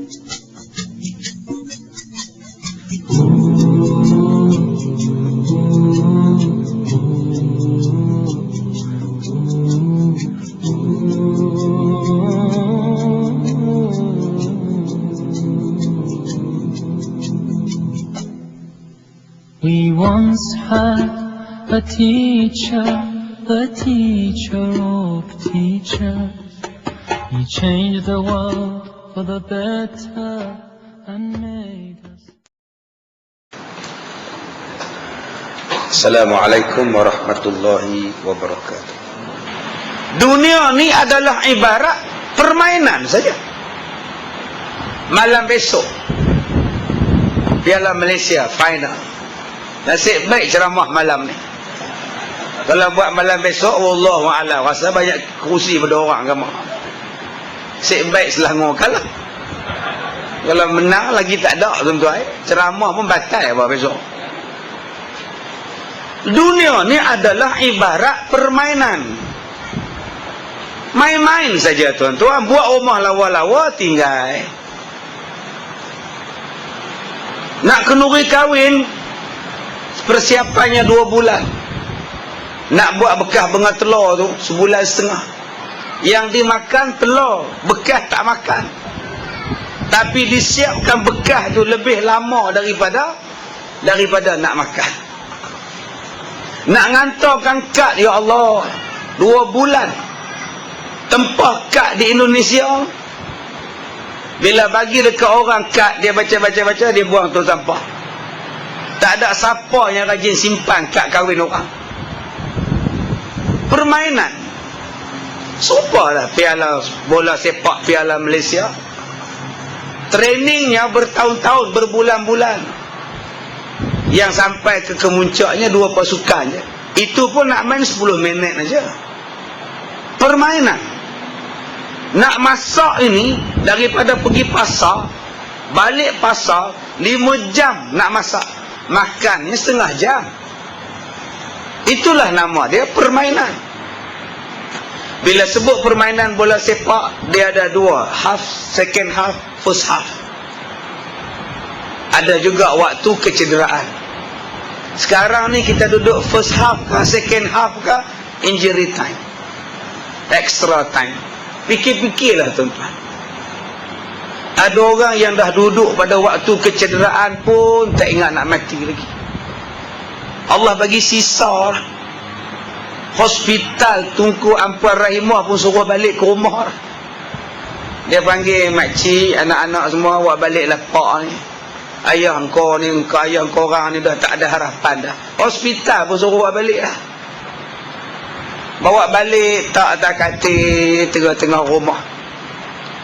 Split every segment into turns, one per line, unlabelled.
We once had a teacher of teachers. He changed the world for the better and made us.
Assalamualaikum warahmatullahi wabarakatuh.
Dunia ni adalah ibarat permainan saja. Malam besok Piala Malaysia final. Nasib baik ceramah malam ni. Kalau buat malam besok, wallahu a'lam, rasa banyak kerusi pada orang kamu. Nasib baik Selangor kalah. Kalau menang lagi tak ada tuan-tuan. Ceramah pun batal apa besok. Dunia ni adalah ibarat permainan. Main-main saja tuan-tuan. Buat rumah lawa-lawa tinggal. Nak kenuri kahwin, persiapannya 2 bulan. Nak buat bekas bengar telur tu 1,5 bulan. Yang dimakan telur, bekas tak makan. Tapi disiapkan bekas tu lebih lama daripada nak makan. Nak ngantarkan kad, ya Allah, 2 bulan. Tempah kad di Indonesia. Bila bagi dekat orang kad, dia baca, dia buang tu sampah. Tak ada siapa yang rajin simpan kad kahwin orang. Permainan. Supalah Piala Bola Sepak Piala Malaysia. Trainingnya bertahun-tahun, berbulan-bulan. Yang sampai ke kemuncaknya 2 pasukan je. Itu pun nak main 10 minit aja. Permainan. Nak masak ini, daripada pergi pasar, balik pasar 5 jam nak masak. Makannya 1/2 jam. Itulah nama dia, permainan. Bila sebut permainan bola sepak, dia ada 2, half, second half, first half. Ada juga waktu kecederaan. Sekarang ni kita duduk first half ke second half ke, injury time, extra time. Fikir-fikirlah tuan-tuan. Ada orang yang dah duduk pada waktu kecederaan pun tak ingat nak mati lagi. Allah bagi sisa. Hospital Tunku Ampuan Rahimah pun suruh balik ke rumah. Dia panggil makcik, anak-anak semua, awak baliklah pak ni. Ayah engkau ni, ayah engkau orang ni dah tak ada harapan dah. Hospital pun suruh awak balik lah. Bawa balik, tak katil tengah-tengah rumah.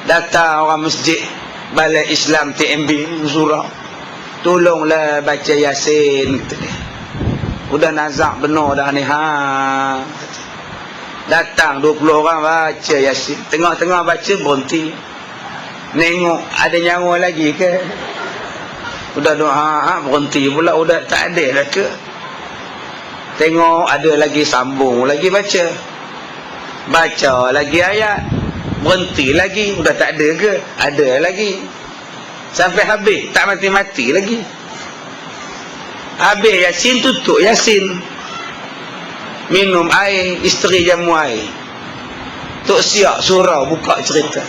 Datang orang masjid Balai Islam TMB surau, tolonglah baca Yasin. Udah nazak benar dah ni Datang 20 orang baca Yasin. Tengah-tengah baca berhenti. Nengok ada nyawa lagi ke? Udah doa berhenti pula. Udah tak ada dah ke? Tengok ada lagi, sambung lagi baca. Baca lagi ayat, berhenti lagi. Udah tak ada ke? Ada lagi. Sampai habis, tak mati-mati lagi. Habis Yasin, tutup Yasin. Minum air, isteri jamu air. Tok siap surau buka cerita.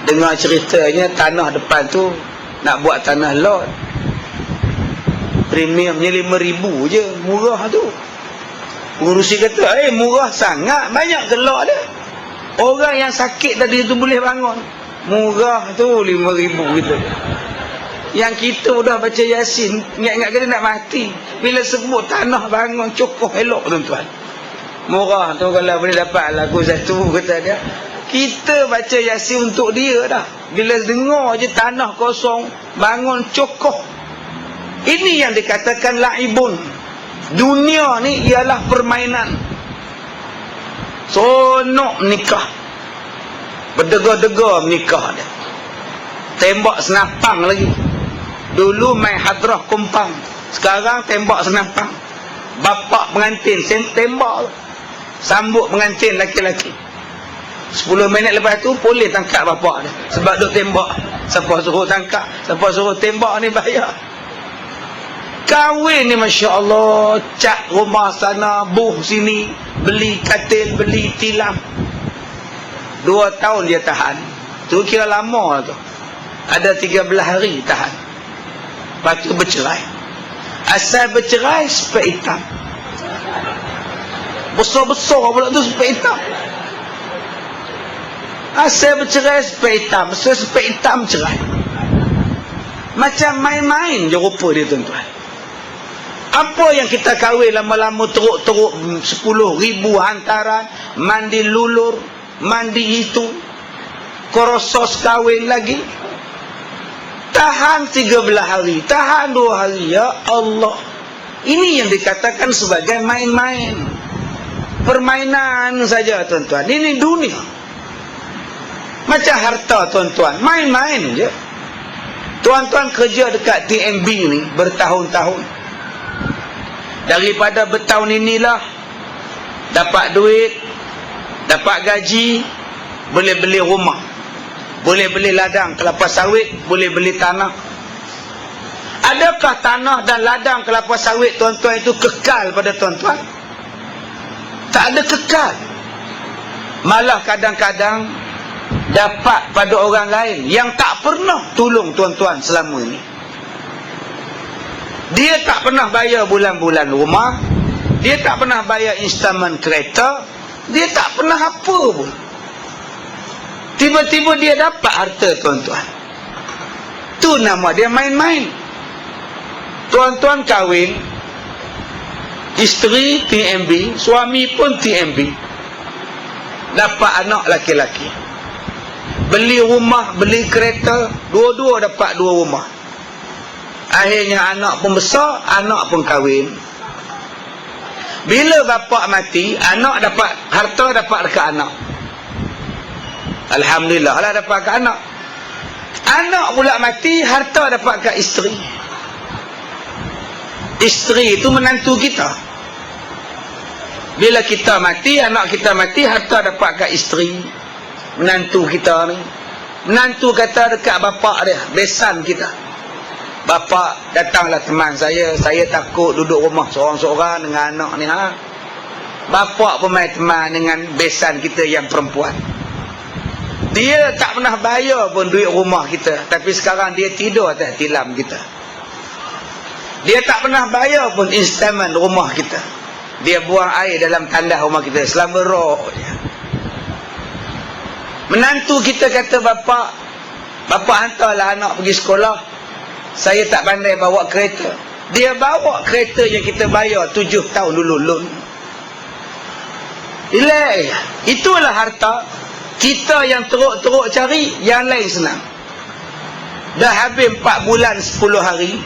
Dengar ceritanya, tanah depan tu nak buat tanah lot. Premiumnya 5,000 je, murah tu. Pengurusi kata, murah sangat, banyak gelak dia. Orang yang sakit tadi tu boleh bangun. Murah tu 5,000 gitu. Yang kita udah baca Yasin, ingat-ingat kena nak mati. Bila sebut tanah bangun, cukup elok tuan-tuan. Murah tu kalau boleh dapat lagu satu, kata dia. Kita baca Yasin untuk dia dah. Bila dengar je tanah kosong, bangun cukup. Ini yang dikatakan laibun. Dunia ni ialah permainan. Sonok nikah, berdega-dega menikah dia. Tembak senapang lagi. Dulu main hadrah kumpang, sekarang tembak senapang. Bapak pengantin tembak, sambut pengantin laki-laki. 10 minit lepas tu polis tangkap bapak dia sebab duk tembak. Siapa suruh tangkap, siapa suruh tembak ni bayar. Kahwin ni Masya Allah, cat rumah sana, buh sini, beli katil, beli tilam. 2 tahun dia tahan. Tu kira lama tu. Ada 13 hari tahan. Lepas tu bercerai. Asal bercerai sepek hitam. Besar-besar pula tu sepek hitam. Asal bercerai sepek hitam. Asal sepek hitam cerai. Macam main-main je rupa dia tuan-tuan. Apa yang kita kahwin lama-lama teruk-teruk 10,000 hantaran, mandi lulur, mandi itu, korosos kahwin lagi. Tahan 13 hari, tahan 2 hari. Ya Allah. Ini yang dikatakan sebagai main-main. Permainan saja tuan-tuan. Ini dunia. Macam harta tuan-tuan, main-main je. Tuan-tuan kerja dekat TMB ni bertahun-tahun. Daripada bertahun inilah dapat duit, dapat gaji, boleh beli rumah, boleh beli ladang kelapa sawit, boleh beli tanah. Adakah tanah dan ladang kelapa sawit tuan-tuan itu kekal pada tuan-tuan? Tak ada kekal. Malah kadang-kadang dapat pada orang lain yang tak pernah tolong tuan-tuan selama ini. Dia tak pernah bayar bulan-bulan rumah, dia tak pernah bayar installment kereta, dia tak pernah apa pun. Tiba-tiba dia dapat harta tuan-tuan. Tu nama dia main-main. Tuan-tuan kahwin, isteri TMB, suami pun TMB, dapat anak laki-laki, beli rumah, beli kereta, dua-dua dapat 2 rumah. Akhirnya anak pun besar, anak pun kahwin. Bila bapa mati, anak dapat harta, dapat dekat anak. Alhamdulillah lah dapat dekat anak. Anak pula mati, harta dapat dekat isteri. Isteri itu menantu kita. Bila kita mati, anak kita mati, harta dapat dekat isteri. Menantu kita ni. Menantu kata dekat bapa dia, besan kita. Bapa, datanglah teman saya takut duduk rumah seorang-seorang dengan anak ni. Bapa pun main teman dengan besan kita yang perempuan. Dia tak pernah bayar pun duit rumah kita, tapi sekarang dia tidur atas tilam kita. Dia tak pernah bayar pun installment rumah kita. Dia buang air dalam tandas rumah kita selama roh je. Menantu kita kata, bapa hantarlah anak pergi sekolah, saya tak pandai bawa kereta. Dia bawa kereta yang kita bayar 7 tahun dulu loan. Itulah harta. Kita yang teruk-teruk cari, yang lain senang. Dah habis 4 bulan 10 hari,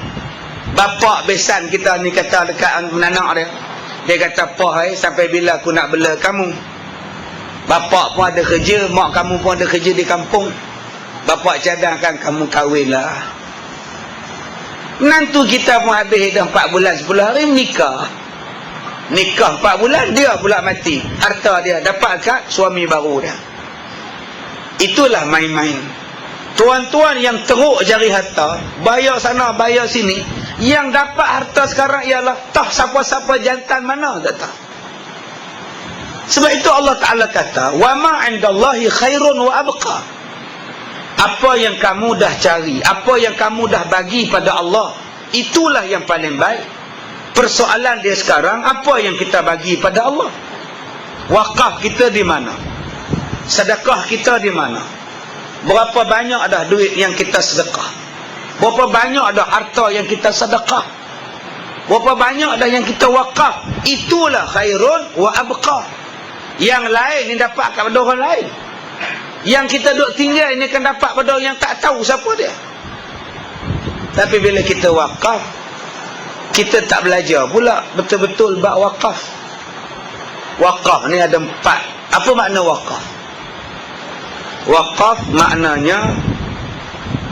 bapa besan kita ni kata dekat anak dia, dia kata, "Pah, sampai bila aku nak bela kamu? Bapa pun ada kerja, mak kamu pun ada kerja di kampung. Bapa cadangkan kamu kahwinlah." Menantu kita pun habis dah 4 bulan 10 hari nikah. Nikah 4 bulan, dia pula mati. Harta dia dapat kat suami baru dia. Itulah main-main. Tuan-tuan yang teruk jari harta, bayar sana, bayar sini, yang dapat harta sekarang ialah tak siapa-siapa jantan mana tak tahu. Sebab itu Allah Ta'ala kata, "Wa ma 'indallahi khairun wa abqa." Apa yang kamu dah cari, apa yang kamu dah bagi pada Allah, itulah yang paling baik. Persoalan dia sekarang, apa yang kita bagi pada Allah? Wakaf kita di mana? Sedekah kita di mana? Berapa banyak dah duit yang kita sedekah? Berapa banyak dah harta yang kita sedekah? Berapa banyak dah yang kita wakaf? Itulah khairun wa abqa. Yang lain ni dapat pada orang lain. Yang kita duk tinggal ini akan dapat pada orang yang tak tahu siapa dia. Tapi bila kita wakaf, kita tak belajar pula betul-betul bab wakaf. Wakaf ni ada 4. Apa makna wakaf? Wakaf maknanya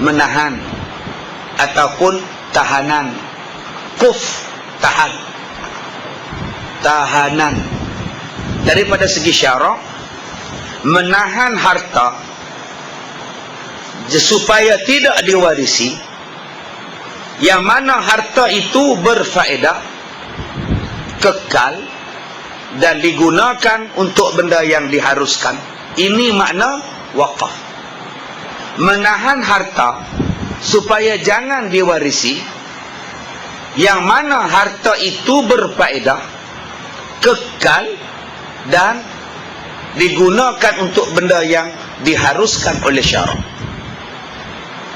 menahan ataupun tahanan. Kuf, tahan. Tahanan. Daripada segi syarak, menahan harta supaya tidak diwarisi, yang mana harta itu berfaedah, kekal, dan digunakan untuk benda yang diharuskan. Ini makna wakaf. Menahan harta supaya jangan diwarisi, yang mana harta itu berfaedah, kekal, dan digunakan untuk benda yang diharuskan oleh syarak.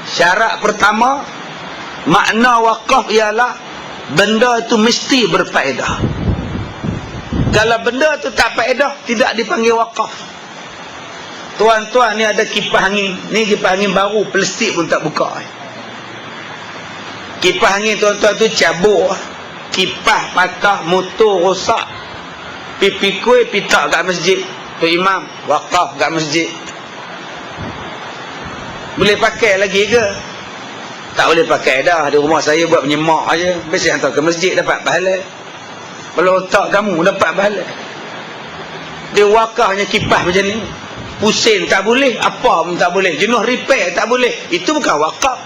Syarat pertama, makna wakaf ialah benda itu mesti berfaedah. Kalau benda itu tak faedah, tidak dipanggil wakaf. Tuan-tuan, ni ada kipas angin. Ni kipas angin baru, plastik pun tak buka. Kipas angin tuan-tuan tu cabuk. Kipas patah, motor rosak. Pipi kuih pitak kat masjid. Tu imam wakaf kat masjid. Boleh pakai lagi ke? Tak boleh pakai dah. Di rumah saya buat menyemak aja. Biasa hantar ke masjid dapat pahala. Kalau tak kamu dapat pahala. Dia wakafnya kipas macam ni. Pusing tak boleh, apa pun tak boleh. Jenuh repair tak boleh. Itu bukan wakaf.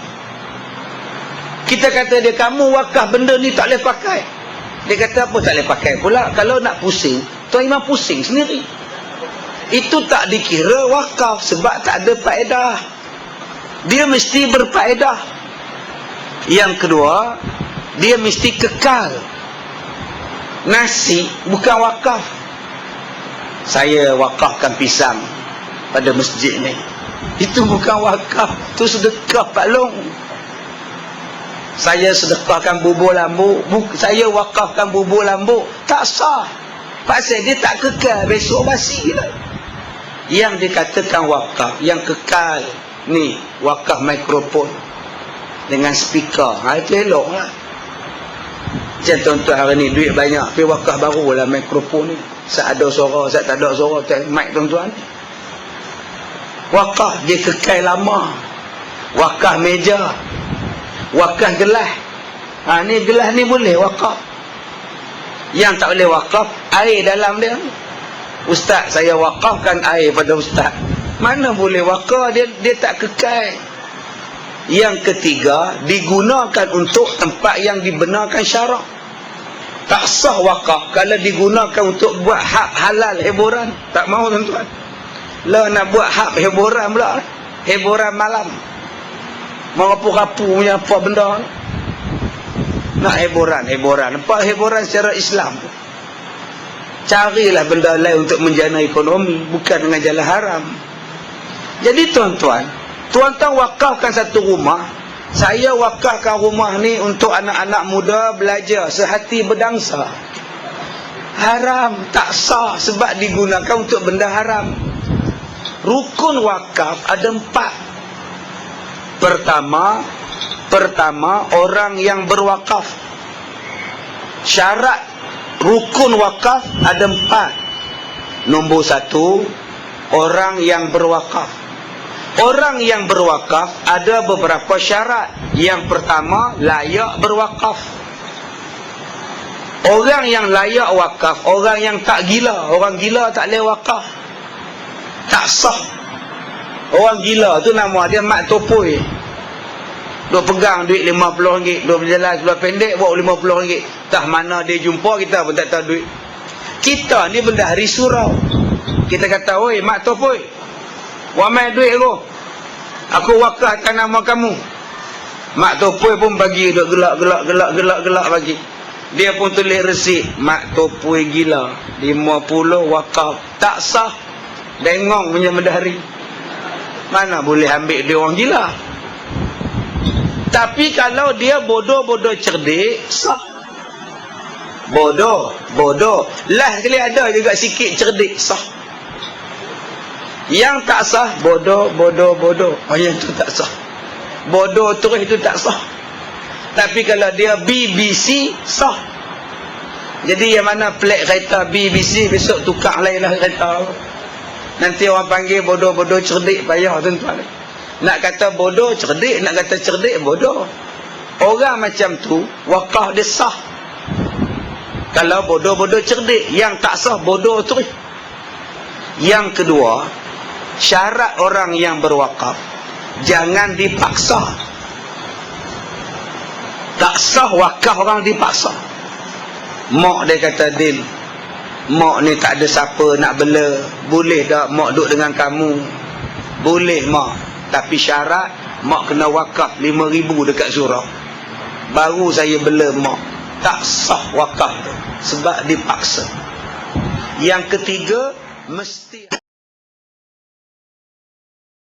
Kita kata dia, kamu wakaf benda ni tak boleh pakai. Dia kata apa tak boleh pakai pula? Kalau nak pusing, tuan imam pusing sendiri. Itu tak dikira wakaf sebab tak ada faedah. Dia mesti berfaedah. Yang kedua, dia mesti kekal. Nasi bukan wakaf. Saya wakafkan pisang pada masjid ni. Itu bukan wakaf. Itu sedekah Pak Long. Saya sedekahkan bubur lambu. Saya wakafkan bubur lambu. Tak sah. Pasal dia tak kekal. Besok basi lah. Yang dikatakan wakaf, yang kekal ni, wakaf mikrofon dengan speaker. Itu elok lah. Macam tuan-tuan hari ni duit banyak, tapi wakaf baru lah mikrofon ni. Saat ada suara, saat tak ada suara, mic tuan-tuan. Wakaf dia kekal lama. Wakaf meja, wakaf gelas. Ni gelas ni boleh wakaf. Yang tak boleh wakaf, air dalam dia. Ustaz, saya wakafkan air pada ustaz. Mana boleh wakaf, dia tak kekal. Yang ketiga, digunakan untuk tempat yang dibenarkan syarak. Tak sah wakaf kalau digunakan untuk buat hak halal hiburan. Tak mahu tuan-tuan. Lah nak buat hak hiburan pula. Hiburan malam. Merapu-rapu punya apa benda. Nak hiburan. Apa hiburan secara Islam? Carilah benda lain untuk menjana ekonomi. Bukan dengan jalan haram. Jadi tuan-tuan wakafkan satu rumah. Saya wakafkan rumah ni untuk anak-anak muda belajar sehati berdangsa. Haram, tak sah sebab digunakan untuk benda haram. Rukun wakaf ada 4. Pertama orang yang berwakaf. Syarat rukun wakaf ada 4. Nombor 1, orang yang berwakaf. Orang yang berwakaf ada beberapa syarat. Yang pertama, layak berwakaf. Orang yang layak wakaf, orang yang tak gila. Orang gila tak boleh wakaf. Tak sah. Orang gila tu nama dia mak topoi. Duk pegang duit RM50, duk berjalan sebelah pendek bawa RM50. Tah mana dia jumpa, kita pun tak tahu duit. Kita ni benda hari surau. Kita kata, oi mak topoi, wamai duit aku wakafkan nama kamu. Mak topoi pun bagi, duk gelak bagi. Dia pun tulis resit, mak topoi gila 50 wakaf. Tak sah. Dengong punya medahari. Mana boleh ambil dia orang gila. Tapi kalau dia bodoh-bodoh cerdik, sah. Bodoh. Lah sekali ada juga sikit cerdik, sah. Yang tak sah, bodoh. Yang tu tak sah. Bodoh terus itu tak sah. Tapi kalau dia BBC, sah. Jadi yang mana plat kereta BBC, besok tukar lain lah kereta. Nanti orang panggil bodoh-bodoh cerdik, payah tuan-tuan. Nak kata bodoh cerdik, nak kata cerdik bodoh. Orang macam tu wakaf dia sah. Kalau bodoh-bodoh cerdik. Yang tak sah bodoh terus. Yang kedua, syarat orang yang berwakaf, jangan dipaksa. Tak sah wakaf orang dipaksa. Mak dia kata, Dil, mak ni tak ada siapa nak bela. Boleh tak mak duduk dengan kamu? Boleh mak, tapi syarat mak kena wakaf 5,000 dekat surau, baru saya bela mak. Tak sah wakaf tu, sebab dipaksa. Yang ketiga, mesti